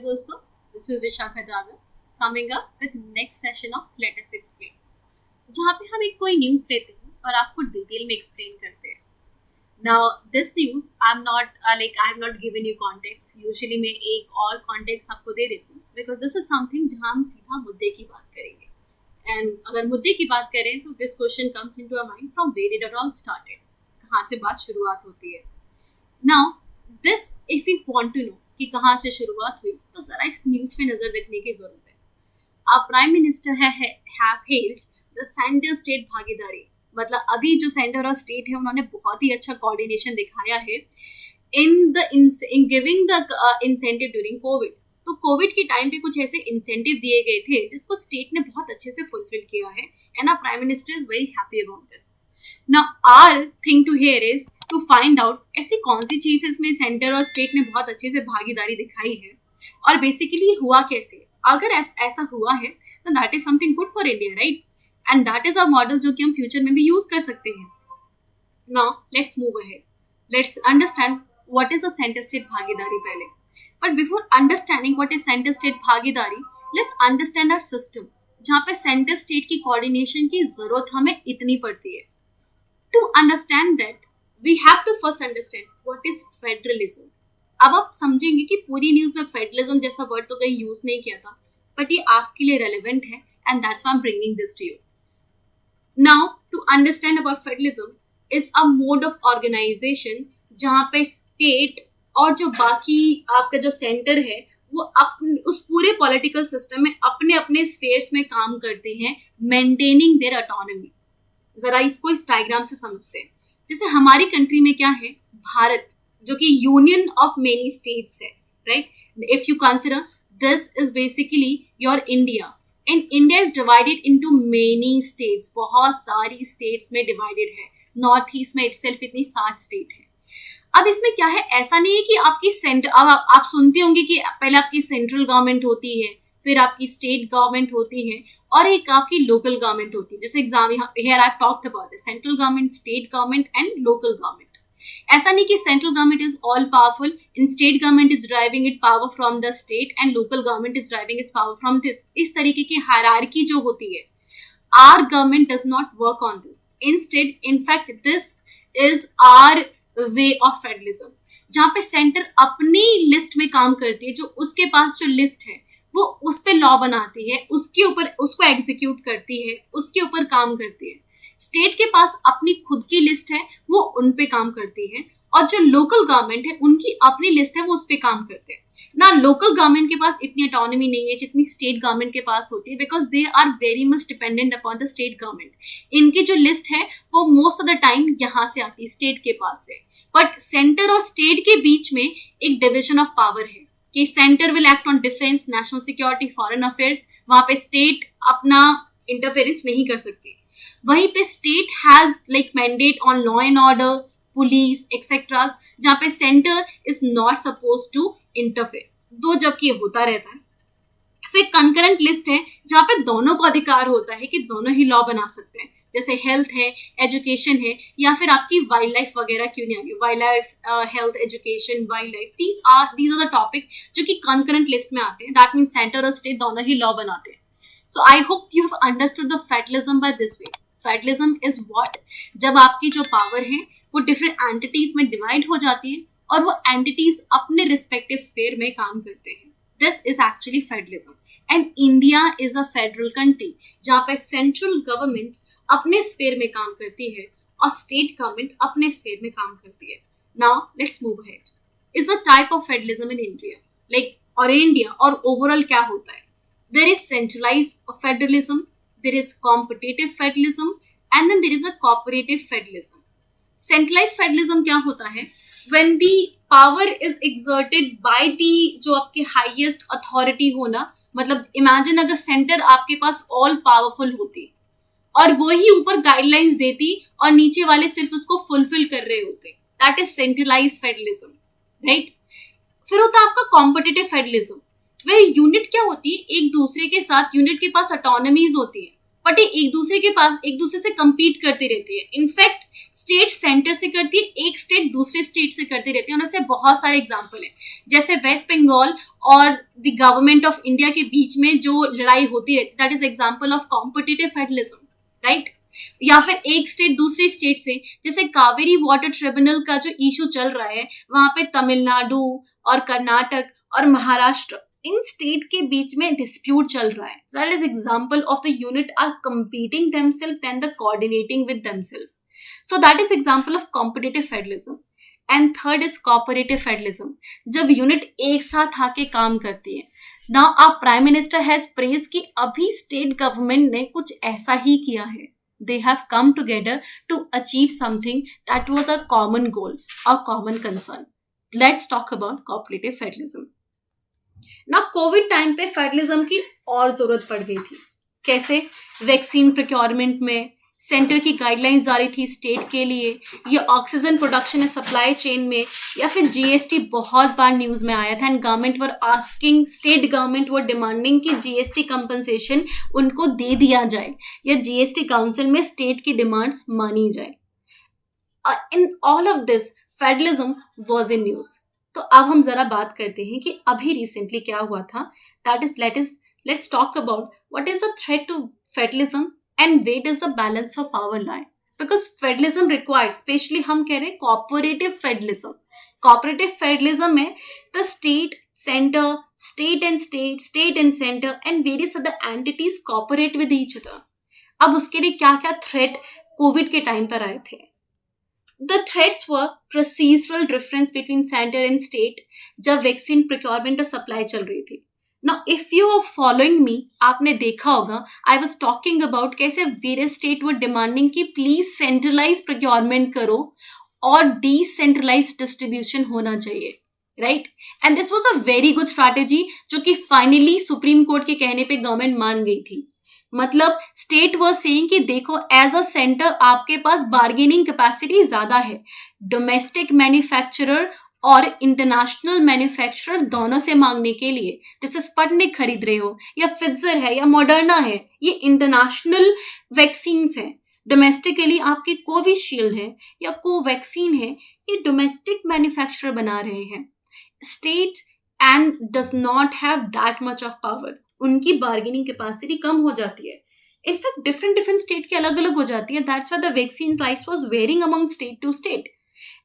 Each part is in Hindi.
दोस्तों, दिस इज विशाखा जागर coming up with next session of let us explain, जहाँ पे हम एक कोई न्यूज़ लेते हैं और आपको डिटेल में एक्सप्लेन करते हैं. Now this news I am not I have not given you context. Usually मैं एक और कॉन्टेक्स्ट आपको दे देती हूँ बिकॉज दिस इज समथिंग जहाँ हम सीधा मुद्दे की बात करेंगे. एंड अगर मुद्दे की बात करें तो this question comes into our mind from where it all started. कहाँ से बात शुरुआत होती है. Now this if you want to know कि कहाँ से शुरुआत हुई तो ज़रा इस न्यूज़ पे नज़र रखने की ज़रूरत है. अब prime minister has held the centre state भागीदारी. मतलब अभी जो सेंटर और स्टेट है उन्होंने बहुत ही अच्छा कोऑर्डिनेशन दिखाया है in giving the incentive during Covid. तो कोविड के टाइम पे कुछ ऐसे इंसेंटिव दिए गए थे जिसको स्टेट ने बहुत अच्छे से फुलफिल किया है and our prime minister is very happy about this. Now our thing to hear is to find out ऐसी कौन सी चीज़ इसमें सेंटर और स्टेट ने बहुत अच्छे से भागीदारी दिखाई है और बेसिकली हुआ कैसे. अगर ऐसा हुआ है तो that is something good for India, right. And that is a model जो कि हम फ्यूचर में भी यूज कर सकते हैं. Now let's move ahead. Let's understand what is a centre state भागीदारी पहले. But before understanding what is centre state भागीदारी, लेट्स अंडरस्टैंड आवर सिस्टम जहाँ पे सेंटर स्टेट की कोऑर्डिनेशन की जरूरत हमें इतनी पड़ती है. To understand that we have to first understand what is federalism. अब आप समझेंगे कि पूरी न्यूज़ में फेडरलिज्म जैसा वर्ड तो कहीं यूज नहीं किया था, बट ये आपके लिए रेलेवेंट है and that's why I am bringing this to you. Now to understand about federalism is a mode of organisation जहाँ पे स्टेट और जो बाकी आपका जो सेंटर है वो अपने उस पूरे पॉलिटिकल सिस्टम में अपने अपने स्फेयर्स में काम करते हैं, मेंटेनिंग देयर ऑटोनॉमी. जरा इसको इस डायग्राम से समझते हैं. जैसे हमारी कंट्री में क्या है, भारत, जो कि यूनियन ऑफ मेनी स्टेट्स है, right. If you consider this is basically your India and India is divided into many states. बहुत सारी स्टेट्स में डिवाइडेड है. नॉर्थ ईस्ट में इटसेल्फ इतनी 7 स्टेट है. अब इसमें क्या है, ऐसा नहीं है कि आपकी सेंटर, अब आप सुनते होंगे कि पहले आपकी सेंट्रल गवर्नमेंट होती है, फिर आपकी स्टेट गवर्नमेंट होती है और एक आपकी लोकल गवर्नमेंट होती है. जैसे example here I talked about the central government, state government and local government. ऐसा नहीं कि central government is all powerful and state government is driving it power from the state and local government is driving its power from this. इस तरीके की हायरार्की जो होती है, our government does not work on this. Instead in fact this is our way of federalism, जहाँ पे सेंटर अपनी लिस्ट में काम करती है. जो उसके पास जो लिस्ट है वो उस पे लॉ बनाती है, उसके ऊपर उसको एग्जीक्यूट करती है, उसके ऊपर काम करती है. स्टेट के पास अपनी खुद की लिस्ट है, वो उन पे काम करती है. और जो लोकल गवर्नमेंट है उनकी अपनी लिस्ट है, वो उस पे काम करते हैं ना. लोकल गवर्नमेंट के पास इतनी ऑटोनॉमी नहीं है जितनी स्टेट गवर्नमेंट के पास होती है, because they are very much dependent upon the state government. इनकी जो लिस्ट है वो मोस्ट ऑफ द टाइम यहाँ से आती है, स्टेट के पास से. बट सेंटर और स्टेट के बीच में एक डिविजन ऑफ पावर है कि centre will act on defence, national security, foreign affairs. वहां पे स्टेट अपना इंटरफेरेंस नहीं कर सकती. वहीं पे state has like mandate on law and order, police etcetera, जहाँ पे centre is not suppose to interfere. Though जबकि होता रहता है. फिर कंकरेंट लिस्ट है जहाँ पे दोनों को अधिकार होता है कि दोनों ही लॉ बना सकते हैं. जैसे हेल्थ है, एजुकेशन है, या फिर आपकी वाइल्ड लाइफ वगैरह क्यों नहीं आ गई. Wildlife, health, education, wildlife, these are the topic जो कि कंकरेंट लिस्ट में आते हैं. दैट मीन्स सेंटर और स्टेट दोनों ही लॉ बनाते हैं. So I hope you have understood the federalism by this way. Federalism is what, जब आपकी जो पावर है वो डिफरेंट एंटिटीज में डिवाइड हो जाती है और वो एंटिटीज अपने रिस्पेक्टिव स्फेयर में काम करते हैं. This is actually federalism. And India is a federal country जहाँ पे सेंट्रल गवर्नमेंट अपने स्फेयर में काम करती है और स्टेट गवर्नमेंट अपने स्फेयर में काम करती है. Now let's move ahead. Is the type of federalism in India, like और इंडिया और ओवरऑल क्या होता है. There is centralised federalism, there is competitive federalism and then there is a cooperative federalism. Centralised federalism क्या होता है, when the power is exerted by the जो आपके हाईएस्ट अथॉरिटी होना. मतलब इमेजिन अगर सेंटर आपके पास ऑल पावरफुल होती और वो ही ऊपर गाइडलाइंस देती और नीचे वाले सिर्फ उसको फुलफिल कर रहे होते. That is centralised federalism, right. फिर होता है आपका कॉम्पिटिटिव फेडरलिज्म, वे यूनिट क्या होती है, एक दूसरे के साथ यूनिट के पास ऑटोनॉमीज होती है बट ये एक दूसरे से compete करती रहती है. इनफैक्ट स्टेट सेंटर से करती है, एक स्टेट दूसरे स्टेट से करती रहती है. और ऐसे बहुत सारे एग्जाम्पल है, जैसे वेस्ट बंगाल और द गवर्नमेंट ऑफ इंडिया के बीच में जो लड़ाई होती है, that is example of competitive federalism, right. या फिर एक स्टेट दूसरी स्टेट से, जैसे कावेरी वाटर ट्रिब्यूनल का जो इशू चल रहा है, वहां पे तमिलनाडु और कर्नाटक और महाराष्ट्र, इन स्टेट के बीच में डिस्प्यूट चल रहा है. That is example of the unit are competing themselves then the coordinating with themselves. So that is example of competitive federalism. And third is cooperative federalism. जब यूनिट एक साथ आके काम करती है. Now our Prime Minister has praised कि अभी स्टेट गवर्नमेंट ने कुछ ऐसा ही किया है. They have come together to achieve something that was a common goal, a common concern. Let's talk about cooperative federalism. Now Covid time पे फेडरलिज्म की और जरूरत पड़ गई थी. कैसे? वैक्सीन प्रोक्योरमेंट में सेंटर की गाइडलाइंस जारी थी स्टेट के लिए, ये ऑक्सीजन प्रोडक्शन है सप्लाई चेन में, या फिर जीएसटी बहुत बार न्यूज में आया था. And government were asking, state government were demanding कि जीएसटी कंपनसेशन उनको दे दिया जाए, या जीएसटी काउंसिल में स्टेट की डिमांड्स मानी जाए. In all of this federalism was in news. तो अब हम जरा बात करते हैं कि अभी रिसेंटली क्या हुआ था. That is let's talk about what is the threat to federalism and where does the balance of power lie, because federalism required, especially हम कह रहे हैं cooperative federalism. Cooperative federalism में the state, center, state and center and various other entities cooperate with each other. अब उसके लिए क्या क्या threat कोविड के टाइम पर आए थे. The threats were procedural difference between center and state जब वैक्सीन प्रोक्योरमेंट और सप्लाई चल रही थी. Now, if you are following me, आपने देखा होगा, I was talking about कैसे various state were demanding कि please centralize procurement करो और decentralized distribution होना चाहिए, right? And this was a very good strategy जो कि finally सुप्रीम कोर्ट के कहने पे गवर्नमेंट मान गई थी. मतलब स्टेट was saying कि देखो as a center आपके पास bargaining capacity ज़्यादा है, domestic manufacturer और इंटरनेशनल मैन्युफैक्चरर दोनों से मांगने के लिए, जैसे स्पुतनिक खरीद रहे हो, या फिजर है, या मॉडर्ना है, ये इंटरनेशनल वैक्सीन्स हैं. डोमेस्टिकली आपकी कोविशील्ड है या कोवैक्सीन है, ये डोमेस्टिक मैन्युफैक्चरर बना रहे हैं. State and does not have that much of power. उनकी बार्गेनिंग कैपेसिटी कम हो जाती है. इनफैक्ट डिफरेंट स्टेट की अलग अलग हो जाती है. That's why the vaccine price was varying among state to state.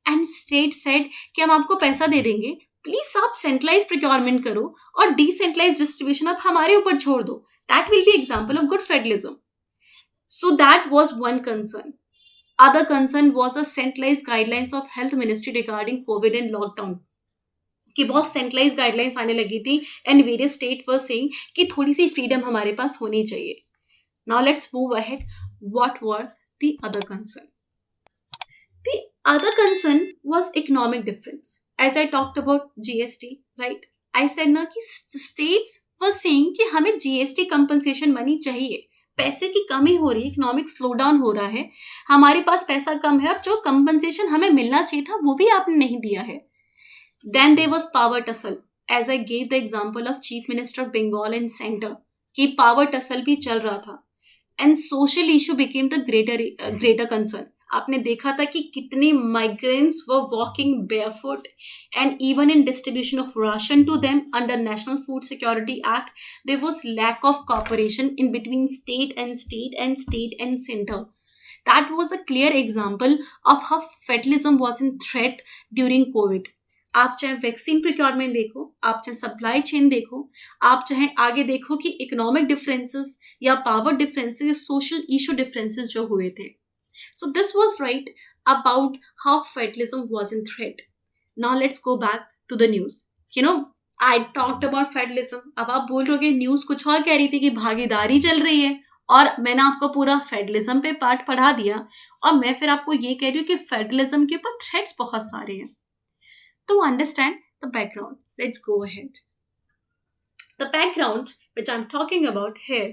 And state said कि हम आपको पैसा दे देंगे, प्लीज आप सेंट्रलाइज प्रोक्योरमेंट करो और डिसेंट्रलाइज डिस्ट्रीब्यूशन आप हमारे ऊपर छोड़ दो. That will be example of good federalism. So that was one concern. Other concern was a centralise guidelines of health ministry regarding covid and lockdown, कि बहुत सेंट्रलाइज गाइडलाइंस आने लगी थी and various state were saying कि थोड़ी सी फ्रीडम हमारे पास होनी चाहिए. Now let's move ahead. What were the other concern? The other concern was economic difference. As I talked about GST, right? I said ना कि states were saying कि हमें GST compensation money चाहिए. पैसे की कमी हो रही है, इकोनॉमिक स्लो डाउन हो रहा है, हमारे पास पैसा कम है, और जो कंपनसेशन हमें मिलना चाहिए था वो भी आपने नहीं दिया है. Then there was power tussle. As I gave the example of Chief Minister of Bengal and Center, कि power tussle भी चल रहा था. And social issue became the greater concern. आपने देखा था कि कितने migrants were walking barefoot and even in distribution of ration to them under national food security act there was lack of cooperation in between state and centre. That was a clear example of how federalism was in threat during covid. आप चाहे वैक्सीन प्रोक्योरमेंट देखो, आप चाहे सप्लाई चेन देखो, आप चाहे आगे देखो कि इकोनॉमिक डिफरेंसेस या power differences, social issue differences जो हुए थे. So this was right about how federalism was in threat. Now let's go back to the news. You know, I talked about federalism. अब आप बोल रहे हो न्यूज कुछ और कह रही थी कि भागीदारी चल रही है, और मैंने आपको पूरा फेडरलिज्म पे पार्ट पढ़ा दिया, और मैं फिर आपको ये कह रही हूँ कि फेडरलिज्म के ऊपर थ्रेट्स बहुत सारे हैं. To understand the background, let's go ahead. The background which I'm talking about here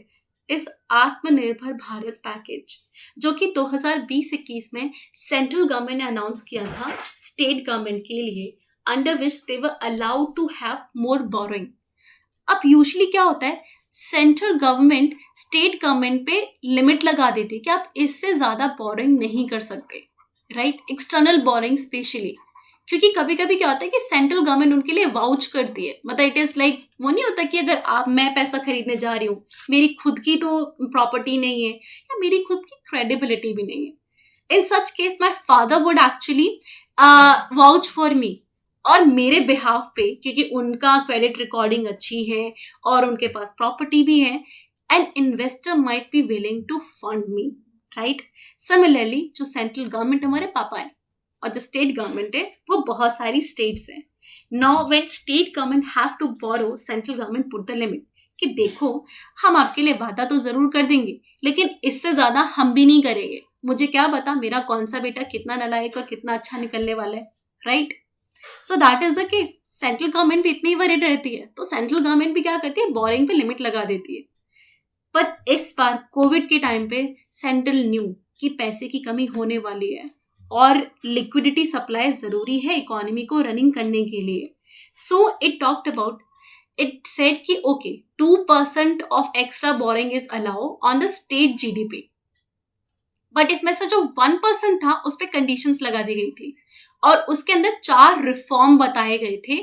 इस आत्मनिर्भर भारत पैकेज, जो कि 2020-21 में सेंट्रल गवर्नमेंट ने अनाउंस किया था स्टेट गवर्नमेंट के लिए, under which they were allowed to have more borrowing. अब यूजुअली क्या होता है, सेंट्रल गवर्नमेंट स्टेट गवर्नमेंट पे लिमिट लगा देती है कि आप इससे ज़्यादा बोरिंग नहीं कर सकते, राइट? एक्सटर्नल बोरिंग स्पेशली, क्योंकि कभी कभी क्या होता है कि सेंट्रल गवर्नमेंट उनके लिए वाउच करती है। मतलब इट इज़ लाइक वो नहीं होता कि अगर मैं पैसा खरीदने जा रही हूँ, मेरी खुद की तो प्रॉपर्टी नहीं है या मेरी खुद की क्रेडिबिलिटी भी नहीं है। In such case my father would actually vouch for me और मेरे बिहाफ पे, क्योंकि उनका क्रेडिट रिकॉर्डिंग अच्छी है और उनके पास प्रॉपर्टी भी है, an investor might be willing to fund me, right? Similarly जो सेंट्रल गवर्नमेंट हमारे पापा है और जो स्टेट गवर्नमेंट है वो बहुत सारी स्टेट्स हैं। Now when state government have to borrow, central government put the limit कि देखो हम आपके लिए वादा तो जरूर कर देंगे लेकिन इससे ज्यादा हम भी नहीं करेंगे। मुझे क्या पता मेरा कौन सा बेटा कितना नालायक और कितना अच्छा निकलने वाला है, right? So that is the case. Central government भी इतनी वरीड रहती है तो सेंट्रल गवर्नमेंट भी क्या करती है, बोरिंग पे लिमिट लगा देती है। पर इस बार कोविड के टाइम पे सेंट्रल न्यू कि पैसे की कमी होने वाली है और लिक्विडिटी सप्लाई जरूरी है इकोनॉमी को रनिंग करने के लिए। So it talked about, it said कि okay 2% of extra borrowing is allow on the state GDP, but इसमें से जो 1% था उस पर कंडीशंस लगा दी गई थी और उसके अंदर 4 रिफॉर्म बताए गए थे।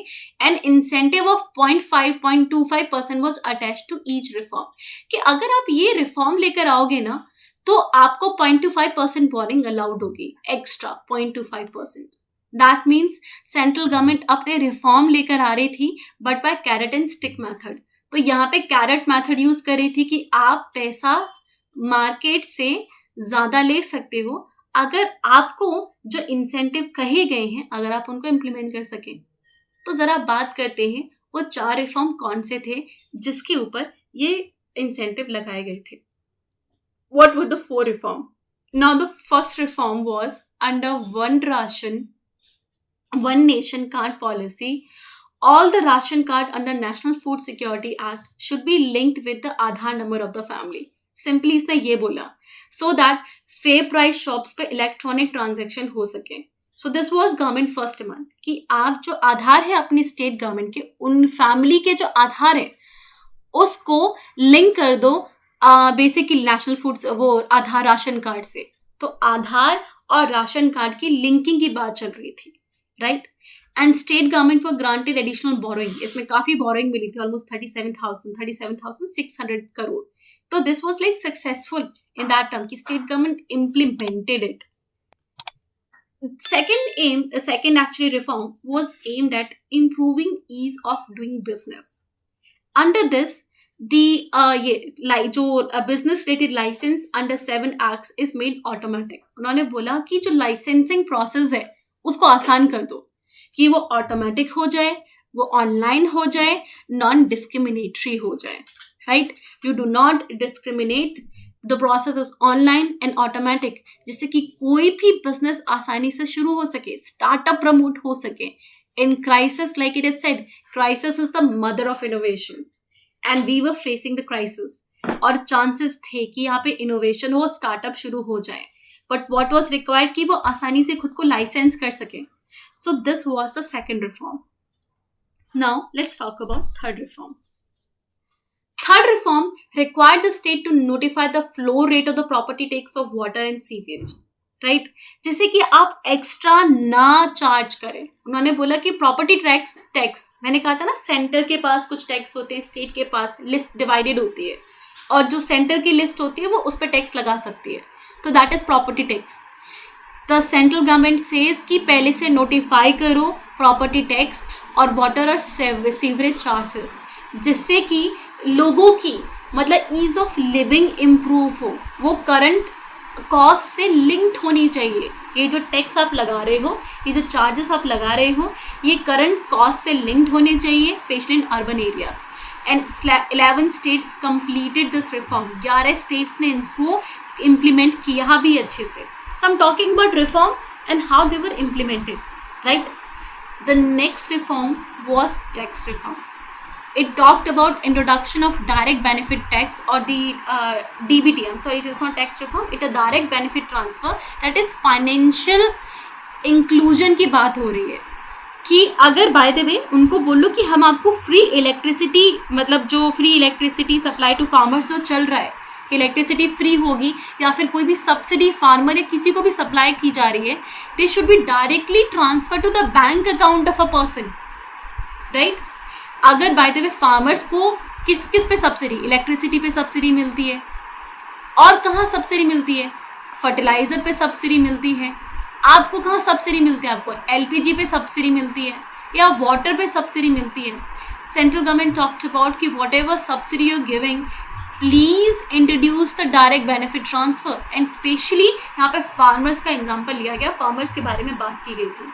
An incentive of 0.25% was attached to each reform कि अगर आप ये रिफॉर्म लेकर आओगे ना तो आपको 0.25% बोरिंग अलाउड होगी, extra 0.25%। That means central government अपने रिफॉर्म लेकर आ रही थी but by carrot and stick method. तो यहाँ पे कैरेट मेथड यूज कर रही थी कि आप पैसा मार्केट से ज्यादा ले सकते हो अगर आपको जो इंसेंटिव कहे गए हैं अगर आप उनको इम्प्लीमेंट कर सके। तो जरा बात करते हैं वो 4 रिफॉर्म कौन से थे जिसके ऊपर ये इंसेंटिव लगाए गए थे। What were the 4 reform? Now the first reform was under one nation card policy. All the ration card under National Food Security Act should be linked with the Aadhaar number of the family. Simply इसने ये बोला so that fair price shops पे इलेक्ट्रॉनिक ट्रांजेक्शन हो सके। So this was government first demand कि आप जो आधार है अपनी स्टेट गवर्नमेंट के उन फैमिली के जो आधार है उसको लिंक कर दो बेसिकली नेशनल फूड्स वो आधार राशन कार्ड से। तो आधार और राशन कार्ड की लिंकिंग की बात चल रही थी, राइट? एंड स्टेट गवर्नमेंट को ग्रांटेड एडिशनल बोरोइंग, इसमें काफी बोरोइंग मिली थी, ऑलमोस्ट 37,600 करोड़। तो this was like successful in that term कि state government implemented it. Second actually reform was aimed at improving ease of doing business. Under this, जो business related licence under 7 acts is made automatic. उन्होंने बोला कि जो लाइसेंसिंग प्रोसेस है उसको आसान कर दो कि वो ऑटोमेटिक हो जाए, वो ऑनलाइन हो जाए, नॉन डिस्क्रिमिनेटरी हो जाए, right? You do not discriminate, the process is online and automatic, जिससे कि कोई भी बिजनेस आसानी से शुरू हो सके, स्टार्टअप प्रमोट हो सके। In crisis, like it is said, crisis is the mother of innovation and we were facing the crisis. और चांसेस थे कि यहाँ पे इनोवेशन हो, स्टार्टअप शुरू हो जाए, बट व्हाट वाज रिक्वायर्ड कि वो आसानी से खुद को लाइसेंस कर सके। So this was the second reform. Now let's talk about third reform. Third reform required the state to notify the flow rate of the property tax of water and sewage, right? जिससे कि आप एक्स्ट्रा ना चार्ज करें। उन्होंने बोला कि प्रॉपर्टी टैक्स मैंने कहा था ना, सेंटर के पास कुछ टैक्स होते हैं, स्टेट के पास लिस्ट डिवाइडेड होती है और जो सेंटर की लिस्ट होती है वो उस पर टैक्स लगा सकती है, तो that is property tax. The central government says कि पहले से नोटिफाई करो प्रॉपर्टी टैक्स और वाटर और सीवरेज चार्जेस, जिससे कि लोगों की मतलब ईज ऑफ लिविंग इम्प्रूव हो, वो करंट कॉस्ट से लिंक्ड होनी चाहिए। ये जो टैक्स आप लगा रहे हो, ये जो चार्जेस आप लगा रहे हो, ये करंट कॉस्ट से लिंक्ड होने चाहिए, specially in urban areas. And 11 states completed this reform. 11 states ने इसको इम्प्लीमेंट किया भी अच्छे से। So I am talking about reform and how they were implemented, right? The next reform was tax reform. It talked about introduction of direct benefit tax or the DBT. I'm sorry, it is not tax reform. It is a direct benefit transfer. That is financial inclusion की बात हो रही है. कि अगर बाय द वे उनको बोलो कि हम आपको फ्री इलेक्ट्रिसिटी, मतलब जो free electricity supply to farmers जो चल रहा है, इलेक्ट्रिसिटी फ्री होगी या फिर कोई भी सब्सिडी फार्मर या किसी को भी सप्लाई की जा रही है, they should be directly transfer to the bank account of a person, right. अगर बाय द वे फार्मर्स को किस किस पे सब्सिडी, इलेक्ट्रिसिटी पे सब्सिडी मिलती है, और कहाँ सब्सिडी मिलती है, फर्टिलाइजर पे सब्सिडी मिलती है, आपको कहाँ सब्सिडी मिलती है, आपको एलपीजी पे सब्सिडी मिलती है या वाटर पे सब्सिडी मिलती है। सेंट्रल गवर्नमेंट टॉक्ड अबाउट कि what ever subsidy you giving, please introduce the direct benefit transfer, and specially यहाँ पे फार्मर्स का एग्जाम्पल लिया गया, फार्मर्स के बारे में बात की गई थी।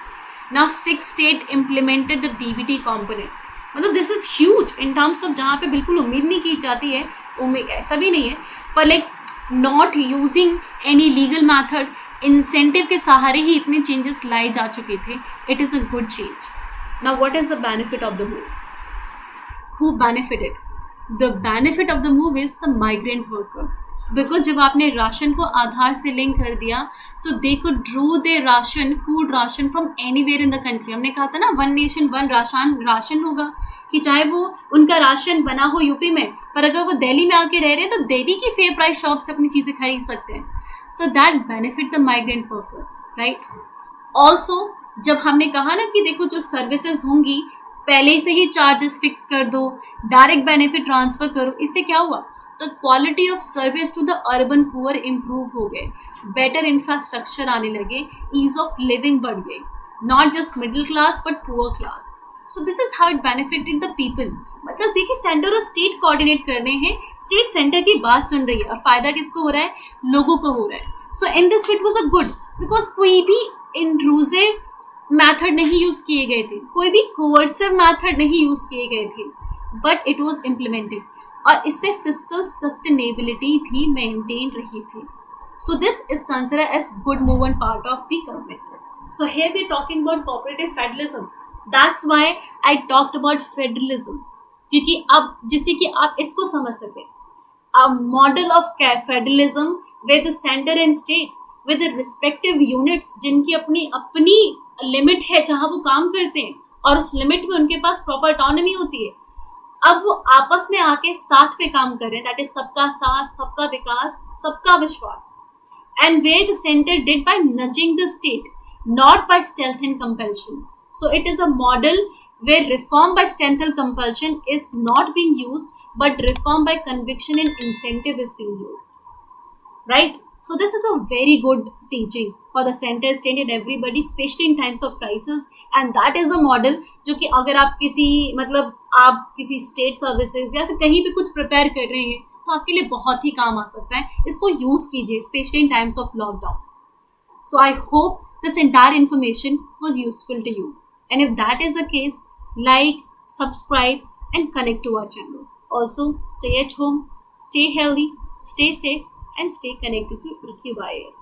Now 6 state implemented the DBT component, मतलब this is huge in terms of, जहाँ पे बिल्कुल उम्मीद नहीं की जाती है, उम्मीद ऐसा भी नहीं है, पर like not using any legal method, incentive के सहारे ही इतने चेंजेस लाए जा चुके थे। It is a good change. Now what is the benefit of the move? Who benefited? The benefit of the move is the migrant worker, because जब आपने राशन को आधार से लिंक कर दिया, so they could drew the ration, food ration from anywhere in the country. हमने कहा था ना, वन नेशन वन राशन होगा, कि चाहे वो उनका राशन बना हो यूपी में, पर अगर वो दिल्ली में आके रह रहे हैं तो दिल्ली की फेयर प्राइस शॉप से अपनी चीज़ें खरीद सकते हैं। So that benefit the migrant worker, right. Also जब हमने कहा ना कि देखो जो सर्विसेज होंगी पहले से ही चार्जेस फिक्स कर दो, डायरेक्ट बेनिफिट ट्रांसफर करो, इससे क्या हुआ, तो quality of service to the urban poor improve हो गए, बेटर इंफ्रास्ट्रक्चर आने लगे, ईज ऑफ लिविंग बढ़ गई, not just middle class but poor class. So this is how it benefited the people. मतलब देखिए, सेंटर और स्टेट कोऑर्डिनेट कर रहे हैं, स्टेट सेंटर की बात सुन रही है, और फायदा किसको हो रहा है, लोगों को हो रहा है। So in this it was a good, because कोई भी इंट्रूसिव मैथड नहीं यूज किए गए थे, कोई भी कोअर्सिव मैथड नहीं यूज किए गए थे, बट इट वाज इम्प्लीमेंटेड, और इससे फिस्कल सस्टेनेबिलिटी भी मेंटेन रही थी। So this is considered as good move on part of the government. So here we talking about cooperative federalism, that's why I talked about federalism, क्योंकि अब जिससे कि आप इसको समझ सकें, a model of federalism with centre and state with respective units, जिनकी अपनी अपनी लिमिट है जहाँ वो काम करते हैं, और उस लिमिट में उनके पास प्रॉपर ऑटोनॉमी होती है। अब वो आपस में आके साथ में काम कर रहे हैं, दैट इज सबका साथ, सबका विकास, सबका विश्वास, and where the centre did by nudging the state, not by stealth and compulsion. So it is a model where reform by stealth and compulsion is not being used, but reform by conviction and incentive is being used. Right? So this is a very good teaching for the center, state and everybody, especially in times of crisis. And that is a model जो कि अगर आप किसी आप किसी state services या फिर कहीं पे कुछ prepare कर रहे हैं तो आपके लिए बहुत ही काम आ सकता है। इसको use कीजिए, especially in times of lockdown. So I hope this entire information was useful to you. And if that is the case, like, subscribe and connect to our channel. Also, stay at home, stay healthy, stay safe and stay connected to IAS.